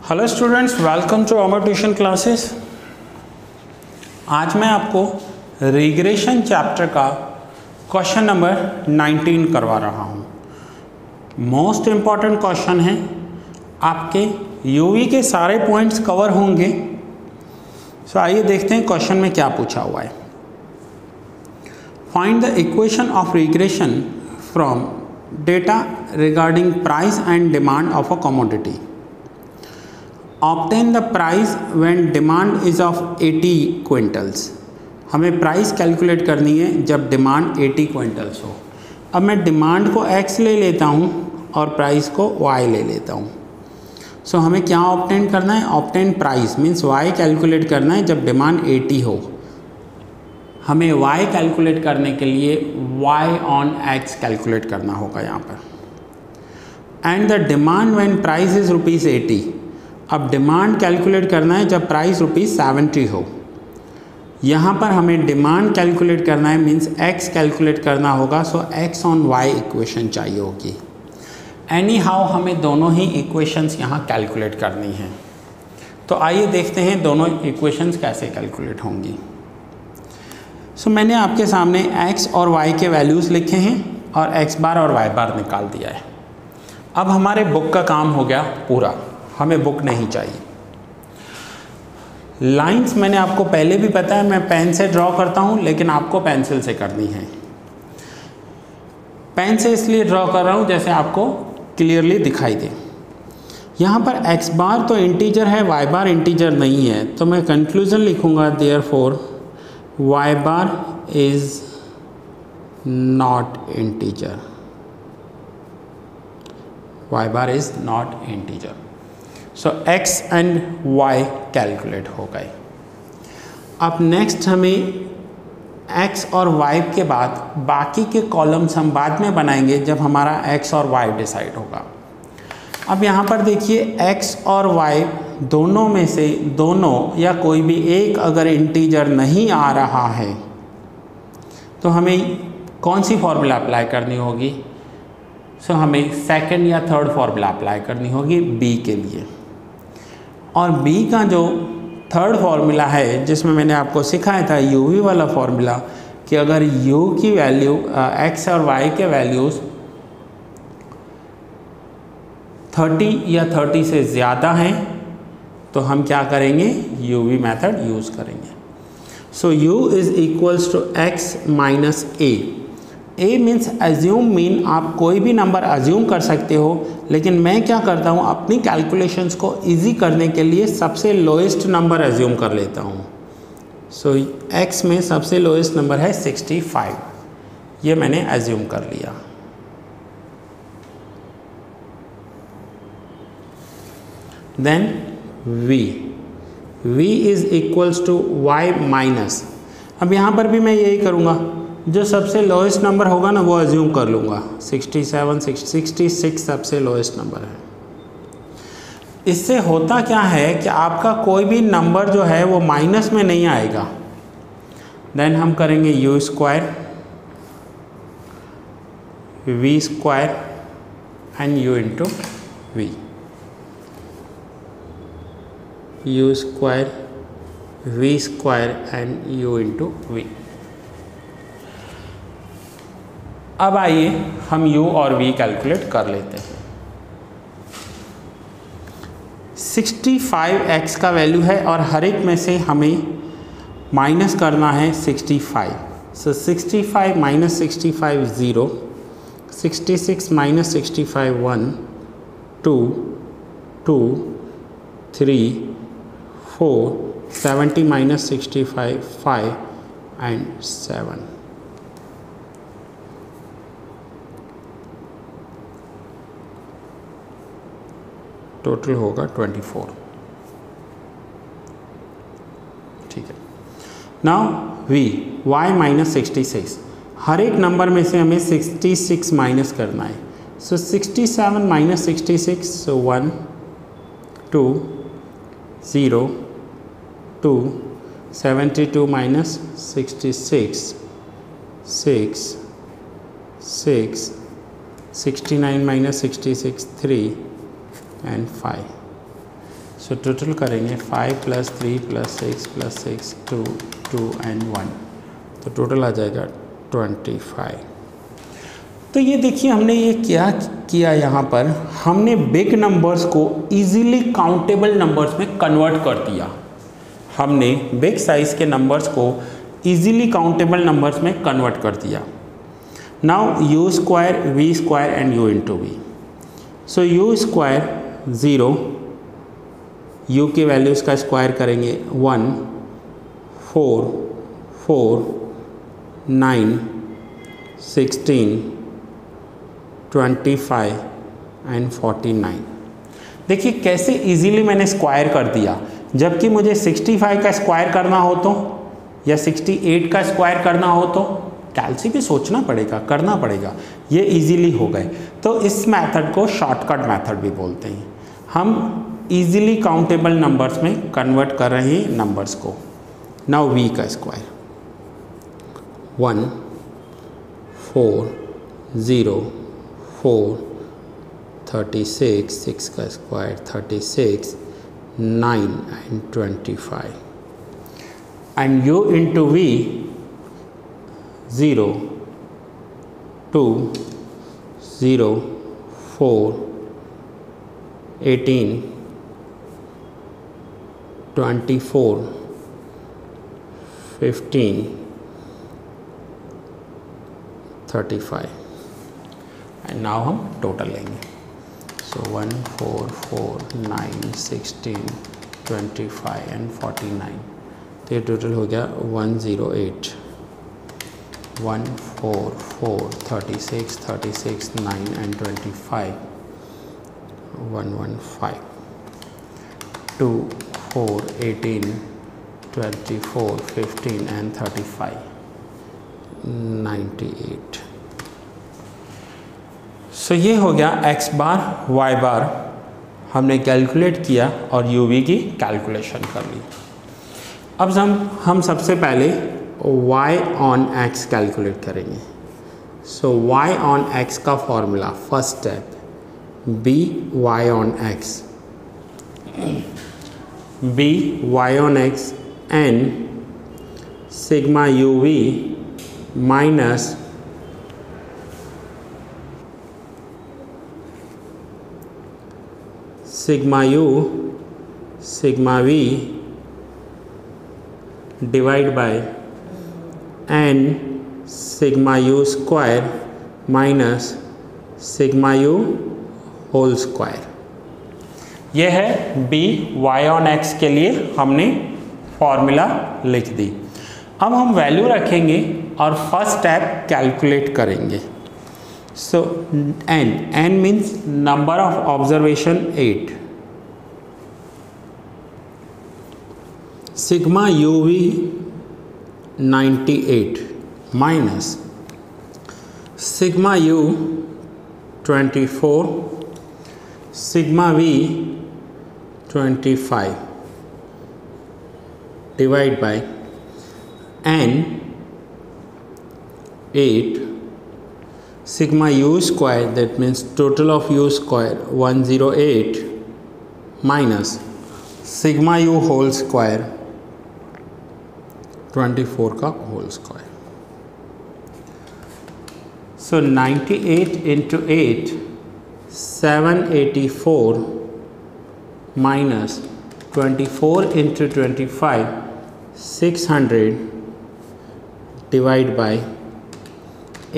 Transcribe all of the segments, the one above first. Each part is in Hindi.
Hello students, welcome to our tuition classes. आज मैं आपको रिग्रेशन चैप्टर का क्वेश्चन नंबर 19 करवा रहा हूँ। मोस्ट इम्पॉर्टेंट क्वेश्चन है, आपके यूवी के सारे पॉइंट्स कवर होंगे। सो आइए देखते हैं क्वेश्चन में क्या पूछा हुआ है। Find the equation of regression from data regarding price and demand of a commodity. Obtain the price when demand is of 80 quintals. हमें प्राइस कैलकुलेट करनी है जब डिमांड 80 क्विंटल्स हो। अब मैं डिमांड को x ले लेता हूँ और प्राइस को y ले लेता हूँ। सो हमें क्या ऑब्टेन करना है? Obtain price means y calculate करना है जब डिमांड 80 हो। हमें y कैलकुलेट करने के लिए y ऑन x कैलकुलेट करना होगा यहाँ पर। And the demand when price is ₹80। अब डिमांड कैलकुलेट करना है जब प्राइस ₹70 हो। यहाँ पर हमें डिमांड कैलकुलेट करना है मीन्स x कैलकुलेट करना होगा। सो x ऑन y इक्वेशन चाहिए होगी। एनी हाउ हमें दोनों ही इक्वेशंस यहाँ कैलकुलेट करनी है। तो आइए देखते हैं दोनों इक्वेशंस कैसे कैलकुलेट होंगी। सो मैंने आपके सामने x और y के वैल्यूज़ लिखे हैं और x बार और y बार निकाल दिया है। अब हमारे बुक का काम हो गया पूरा, हमें बुक नहीं चाहिए। लाइंस मैंने आपको पहले भी बताया, मैं पेन से ड्रॉ करता हूँ, लेकिन आपको पेंसिल से करनी है। पेन से इसलिए ड्रॉ कर रहा हूँ जैसे आपको क्लियरली दिखाई दे। यहाँ पर x बार तो इंटीजर है, y बार इंटीजर नहीं है, तो मैं कंक्लूजन लिखूँगा therefore y bar is not integer. y bar is not integer. So x and y calculate हो गए। अब नेक्स्ट हमें x और y के बाद बाकी के कॉलम्स हम बाद में बनाएंगे जब हमारा x और y डिसाइड होगा। अब यहाँ पर देखिए x और y दोनों में से दोनों या कोई भी एक अगर इंटीजर नहीं आ रहा है तो हमें कौन सी फॉर्मूला अप्लाई करनी होगी? सो हमें सेकंड या थर्ड फॉर्मूला अप्लाई करनी होगी b के लिए। और b का जो थर्ड फार्मूला है जिसमें मैंने आपको सिखाया था uv वाला फार्मूला कि अगर u की वैल्यू x और y के वैल्यूज़ 30 या 30 से ज़्यादा हैं तो हम क्या करेंगे? uv मेथड यूज़ करेंगे। So u is equals to x minus a। a means assume, mean आप कोई भी नंबर एज्यूम कर सकते हो, लेकिन मैं क्या करता हूँ अपनी कैलकुलेशंस को इजी करने के लिए सबसे लोएस्ट नंबर एज्यूम कर लेता हूँ। सो x में सबसे लोएस्ट नंबर है 65, ये मैंने एज्यूम कर लिया। Then v is equals to y minus. अब यहाँ पर भी मैं यही करूँगा, जो सबसे लोएस्ट नंबर होगा ना वो एज्यूम कर लूँगा। 66 सबसे लोएस्ट नंबर है। इससे होता क्या है कि आपका कोई भी नंबर जो है वो माइनस में नहीं आएगा। देन हम करेंगे u square v square and u into v। u square v square and u into v। अब आइए हम u और v कैलकुलेट कर लेते हैं। 65x का वैल्यू है और हर एक में से हमें माइनस करना है 65। सो 65 minus 65 0, 66 minus 65 1, 2, 2, 3, 4, 70 minus 65 5 and 7। Total होगा 24। ठीक है। नाउ y माइनस 66, हर एक नंबर में से हमें 66 माइनस करना है। सो 67 minus 66, so 1, 2, 0, 2, 72 minus 66, 6, 6, 69 minus 66 3 and 5. So total करेंगे 5 + 3 + 6 + 6 2 2 and 1, तो टोटल आ जाएगा 25। तो ये देखिए हमने ये क्या किया, यहाँ पर हमने बिग नंबर्स को इजीली काउंटेबल नंबर्स में कन्वर्ट कर दिया। हमने बिग साइज के नंबर्स को इजीली काउंटेबल नंबर्स में कन्वर्ट कर दिया। Now u square v square and u into V. So u square 0, u की वैल्यूज़ का स्क्वायर करेंगे 1 4 4 9 16 25 एंड 49। देखिए कैसे इजीली मैंने स्क्वायर कर दिया, जबकि मुझे 65 का स्क्वायर करना हो तो, या 68 का स्क्वायर करना हो तो कैलसी भी सोचना पड़ेगा, करना पड़ेगा। ये इजीली हो गए। तो इस मेथड को शॉर्टकट मेथड भी बोलते हैं। हम इजीली काउंटेबल नंबर्स में कन्वर्ट कर रहे हैं नंबर्स को। नाउ v का स्क्वायर 1 4 0 4 36 6 का square 36 9 and 25 and u into v 0 2 0 4 18 24 15 35 and now हम टोटल लेंगे। सो 1 4 4 9 16 25 एंड 49, तो ये टोटल हो गया 108 1 4 4 36 36 9 एंड 25 115 2 4 18 24 15 एंड 35 98। सो ये हो गया x बार y बार हमने कैलकुलेट किया और uv की कैलकुलेशन कर ली। अब हम सबसे पहले y on x कैलकुलेट करेंगे। सो y on x का formula, first step b y on x, b y on x n sigma uv minus sigma u sigma v divide by n sigma u square minus sigma u whole square. यह है b y on x के लिए हमने फॉर्मूला लिख दी। अब हम वैल्यू रखेंगे और फर्स्ट स्टेप कैलकुलेट करेंगे। सो n means number of observation 8, sigma uv 98 minus sigma u 24 sigma v 25 divide by n 8 sigma u square, that means total of u square 108 minus sigma u whole square 24 का whole square. So 98 into 8 784 minus 24 into 25 600 divide by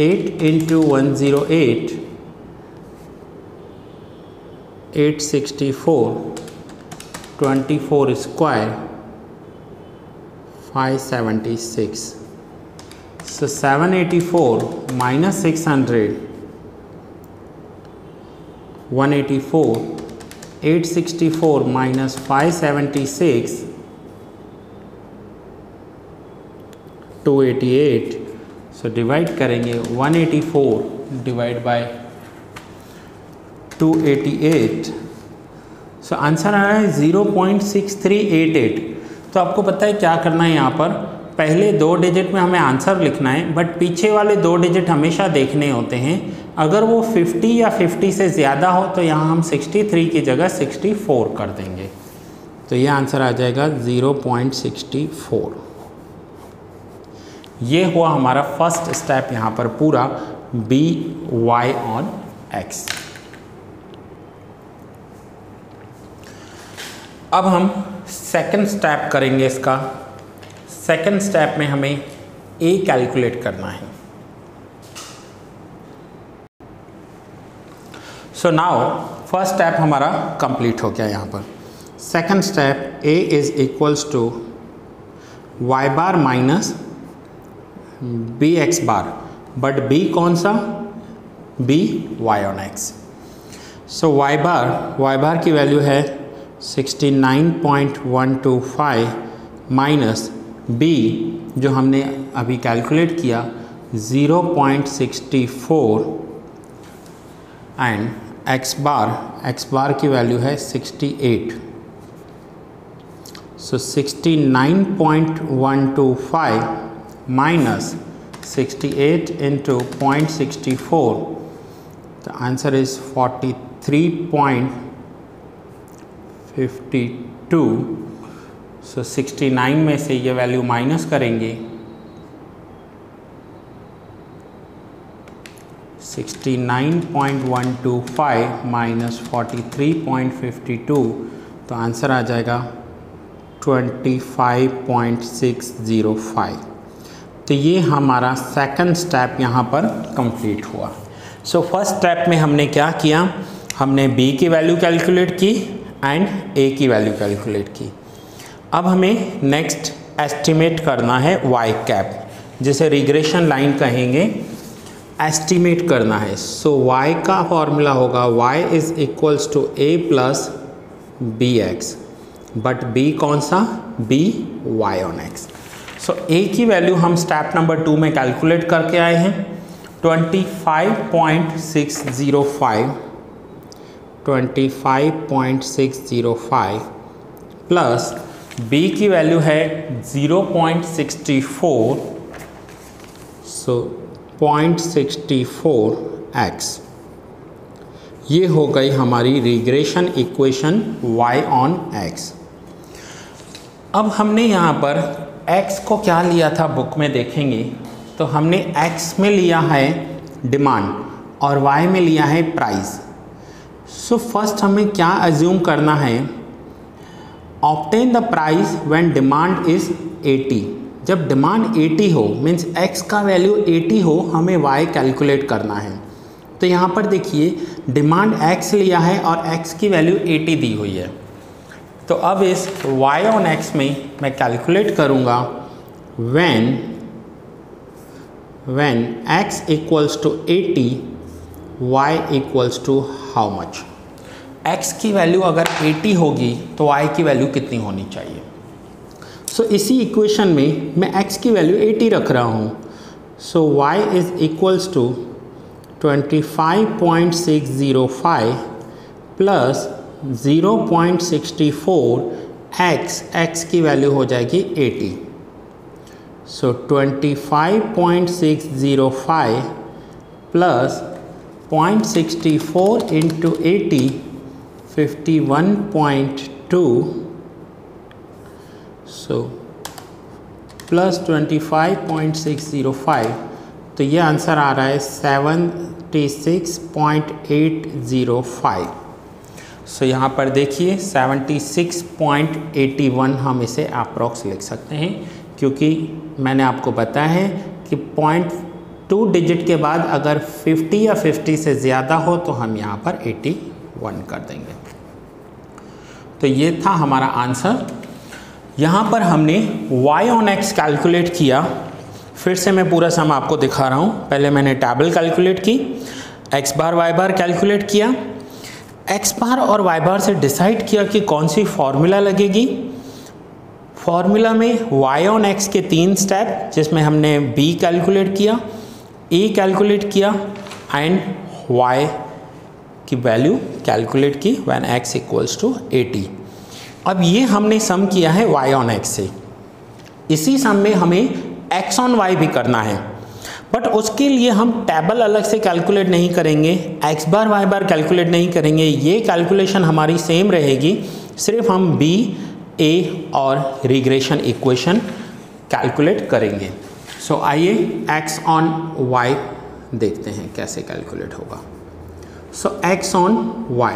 8 into 108 864 24 square 576. So 784 minus 600 184 864 minus 576 288. So divide करेंगे 184 डिवाइड बाय 288। सो आंसर आ रहा है 0.6388। तो आपको पता है क्या करना है, यहाँ पर पहले 2 डिजिट में हमें आंसर लिखना है, बट पीछे वाले 2 डिजिट हमेशा देखने होते हैं। अगर वो 50 या 50 से ज़्यादा हो तो यहाँ हम 63 की जगह 64 कर देंगे। तो ये आंसर आ जाएगा 0.64। ये हुआ हमारा फर्स्ट स्टेप यहाँ पर पूरा बी वाई ऑन एक्स। अब हम सेकंड स्टेप करेंगे इसका। सेकंड स्टेप में हमें ए कैलकुलेट करना है। सो नाउ फर्स्ट स्टेप हमारा कंप्लीट हो गया यहाँ पर। Second step a is equals to y bar minus B x bar, but B कौन सा, B Y on x. So y bar की वैल्यू है 69.125 माइनस बी जो हमने अभी कैलकुलेट किया 0.64 एंड एक्स बार की वैल्यू है 68। सो 69.125 minus 68 into 0.64, the answer is 43.52। सो 69 में से ये वैल्यू माइनस करेंगे, 69.125 माइनस 43.52, तो आंसर आ जाएगा 25.605। तो ये हमारा सेकंड स्टेप यहाँ पर कंप्लीट हुआ। सो फर्स्ट स्टेप में हमने क्या किया, हमने बी की वैल्यू कैलकुलेट की एंड ए की वैल्यू कैलकुलेट की। अब हमें नेक्स्ट एस्टिमेट करना है वाई कैप, जिसे रिग्रेशन लाइन कहेंगे, एस्टिमेट करना है। सो वाई का फॉर्मूला होगा Y is equals to A plus B X, but B कौन सा, B Y on x. So A की वैल्यू हम स्टेप नंबर 2 में कैलकुलेट करके आए हैं 25.605 प्लस b की वैल्यू है 0.64, सो 0.64x। ये हो गई हमारी regression equation y on x। अब हमने यहाँ पर x को क्या लिया था, बुक में देखेंगे तो हमने x में लिया है डिमांड और y में लिया है प्राइस। सो फर्स्ट हमें क्या अज्यूम करना है, obtain the price when demand is 80। जब डिमांड 80 हो मीन्स x का वैल्यू 80 हो, हमें y कैलकुलेट करना है। तो यहाँ पर देखिए डिमांड x लिया है और x की वैल्यू 80 दी हुई है। तो अब इस y ऑन x में मैं कैलकुलेट करूँगा when x equals to 80 y equals to how much। x की वैल्यू अगर 80 होगी तो y की वैल्यू कितनी होनी चाहिए। सो इसी इक्वेशन में मैं x की वैल्यू 80 रख रहा हूँ। So y is equals to 25.605 plus 0.64 x की वैल्यू हो जाएगी 80। सो 25.605 प्लस 0.64 इंटू 80 51.2, सो प्लस 25.605, तो ये आंसर आ रहा है 76.805। सो यहाँ पर देखिए 76.81 हम इसे अप्रॉक्स लिख सकते हैं, क्योंकि मैंने आपको बताया है कि 0.2 डिजिट के बाद अगर 50 या 50 से ज़्यादा हो तो हम यहाँ पर 81 कर देंगे। तो ये था हमारा आंसर। यहाँ पर हमने y ऑन x कैलकुलेट किया। फिर से मैं पूरा सम आपको दिखा रहा हूँ। पहले मैंने टेबल कैलकुलेट की, x बार y बार कैलकुलेट किया, x बार और y बार से डिसाइड किया कि कौन सी फॉर्मूला लगेगी। फॉर्मूला में y ऑन x के 3 स्टेप, जिसमें हमने b कैलकुलेट किया, a कैलकुलेट किया एंड y की वैल्यू कैलकुलेट की व्हेन x इक्वल्स टू 80। अब ये हमने सम किया है y ऑन x से। इसी सम में हमें x ऑन y भी करना है, बट उसके लिए हम टेबल अलग से कैलकुलेट नहीं करेंगे, x बार y बार कैलकुलेट नहीं करेंगे। ये कैलकुलेशन हमारी सेम रहेगी, सिर्फ हम b ए और रिग्रेशन इक्वेशन कैलकुलेट करेंगे। सो आइए x ऑन y देखते हैं कैसे कैलकुलेट होगा। सो x on y,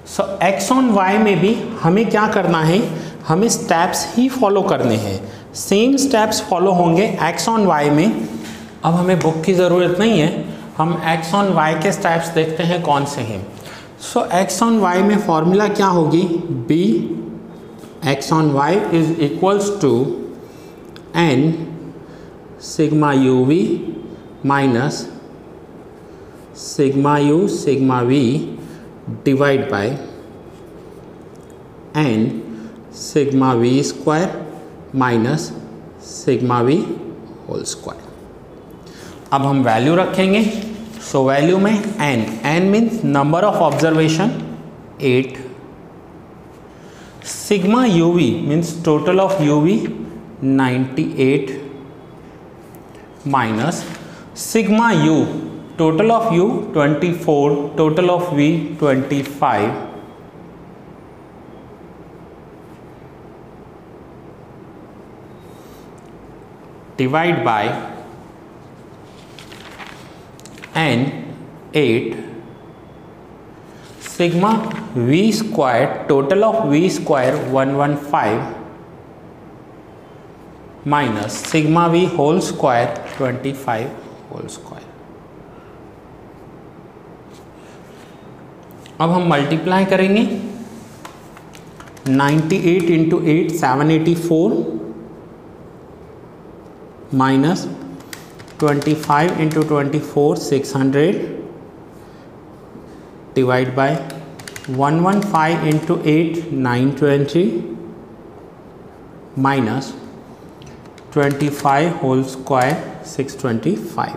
so x on y में भी हमें क्या करना है, हमें स्टेप्स ही फॉलो करने हैं, सेम स्टेप्स फॉलो होंगे x ऑन y में। अब हमें बुक की ज़रूरत नहीं है, हम x ऑन y के स्टेप्स देखते हैं कौन से हैं। सो x ऑन y में फॉर्मूला क्या होगी, b x on y is equals to n sigma uv minus sigma u sigma v divide by n sigma v square minus sigma v whole square. अब हम वैल्यू रखेंगे। सो वैल्यू में n means number of observation 8, sigma uv means total of uv 98 minus sigma u total of u 24, total of v 25 divide by n 8 sigma v square total of v square 115 minus sigma v whole square 25 whole square. अब हम मल्टीप्लाई करेंगे। 98 into 8 784 minus 25 into 24 600 divide by 115 into 8 920 minus 25 whole square 625।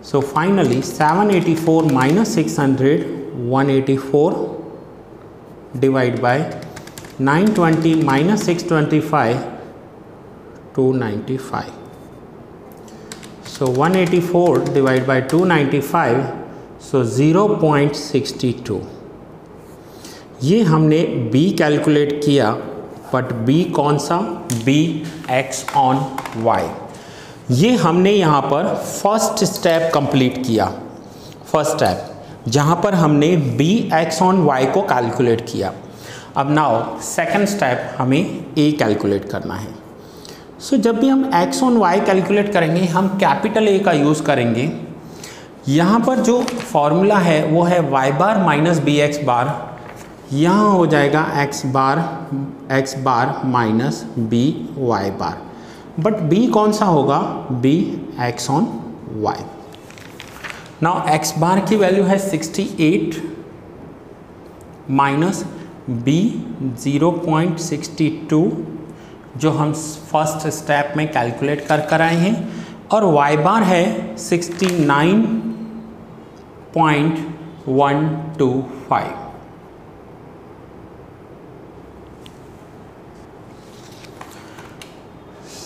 So finally 784 minus 600 184 divide by 920 minus 625 295. So 184 divided by 295, so 0.62। ये हमने b कैलकुलेट किया, बट b कौन सा, b x ऑन y। ये हमने यहाँ पर फर्स्ट स्टेप कंप्लीट किया, फर्स्ट स्टेप जहाँ पर हमने b x ऑन y को कैलकुलेट किया। अब नाउ सेकंड स्टेप हमें a कैलकुलेट करना है। सो जब भी हम x ऑन y कैलकुलेट करेंगे हम कैपिटल A का यूज़ करेंगे। यहाँ पर जो फॉर्मूला है वो है y bar minus B x bar, यहाँ हो जाएगा x bar minus B Y bar, but b कौन सा होगा, b x on y। Now x bar की वैल्यू है 68 माइनस b 0.62 जो हम फर्स्ट स्टेप में कैलकुलेट कर आए हैं, और y बार है 69.125।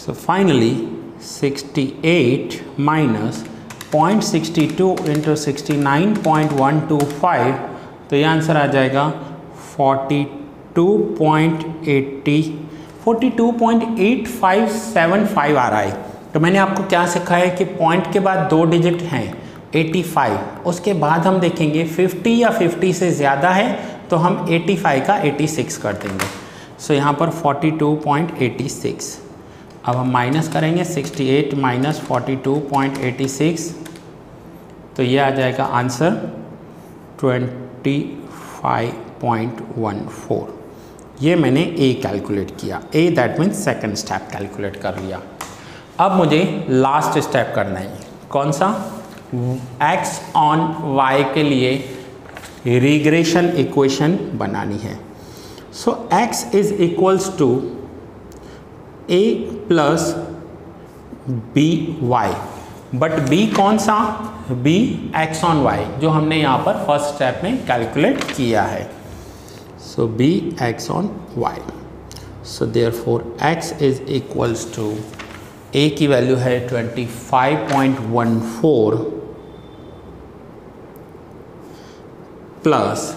So finally 68 minus 0.62 into 69.125, तो ये आंसर आ जाएगा 42.8575 आ रहा है। तो मैंने आपको क्या सिखाया है कि पॉइंट के बाद 2 डिजिट हैं 85, उसके बाद हम देखेंगे 50 या 50 से ज़्यादा है तो हम 85 का 86 कर देंगे। सो यहाँ पर 42.86। अब हम माइनस करेंगे 68 माइनस 42.86, तो ये आ जाएगा आंसर 25.14। ये मैंने A कैलकुलेट किया, A that means second step calculate कर लिया। अब मुझे लास्ट स्टेप करना है, कौन सा, x ऑन y के लिए रिग्रेशन इक्वेशन बनानी है। So x is equals to a plus B Y, but b कौन सा, b x ऑन y जो हमने यहाँ पर फर्स्ट स्टेप में कैलकुलेट किया है। So b x on y, so therefore x is equals to a की वैल्यू है 25.14 प्लस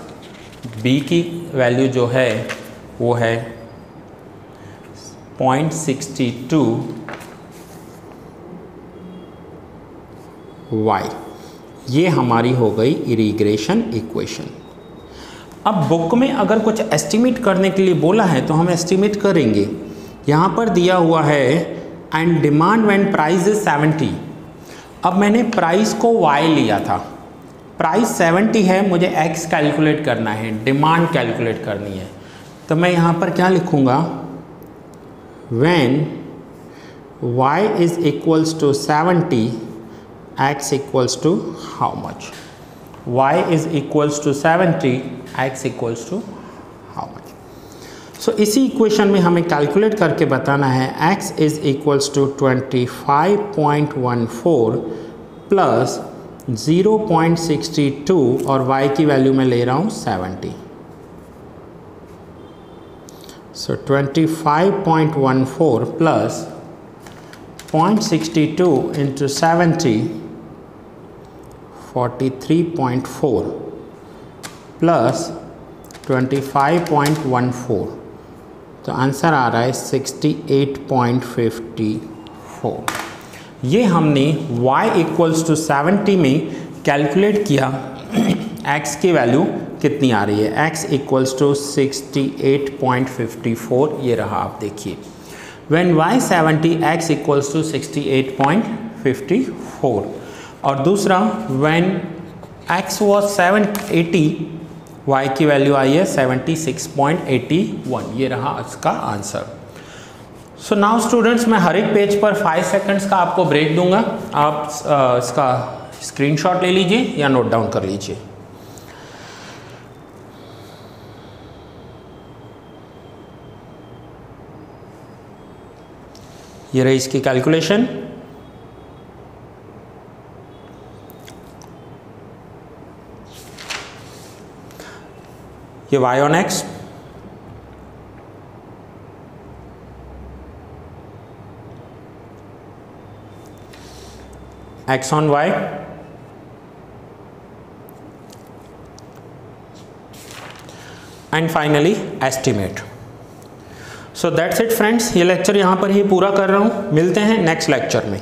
b की वैल्यू जो है वो है 0.62 y। ये हमारी हो गई इरीग्रेशन इक्वेशन। अब बुक में अगर कुछ एस्टिमेट करने के लिए बोला है तो हम एस्टिमेट करेंगे। यहाँ पर दिया हुआ है and demand when price is 70। अब मैंने प्राइस को y लिया था, प्राइस 70 है, मुझे x कैलकुलेट करना है, डिमांड कैलकुलेट करनी है। तो मैं यहाँ पर क्या लिखूँगा, when y is equals to 70 x equals to how much, y is equals to 70 x equals to how much। सो इसी इक्वेशन में हमें कैलकुलेट करके बताना है x is equals to 25.14 plus 0.62 और y की वैल्यू मैं ले रहा हूँ 70। सो 25.14 प्लस 0.62 इंटू 70 43.4 प्लस 25.14, तो आंसर आ रहा है 68.54। ये हमने y इक्वल्स टू 70 में कैलकुलेट किया x की वैल्यू कितनी आ रही है, x इक्वल्स टू 68.54, ये रहा आप देखिए। When y 70 x equals to 68.54 और दूसरा व्हेन x वॉज 780 y की वैल्यू आई है 76.81, ये रहा इसका आंसर। सो नाउ स्टूडेंट्स, मैं हर एक पेज पर 5 सेकंड्स का आपको ब्रेक दूंगा, आप इसका स्क्रीनशॉट ले लीजिए या नोट डाउन कर लीजिए। ये रही इसकी कैलकुलेशन। ये y on x, x on y, and finally estimate. So that's it friends, ये लेक्चर यहाँ पर ही पूरा कर रहा हूँ। मिलते हैं नेक्स्ट लेक्चर में।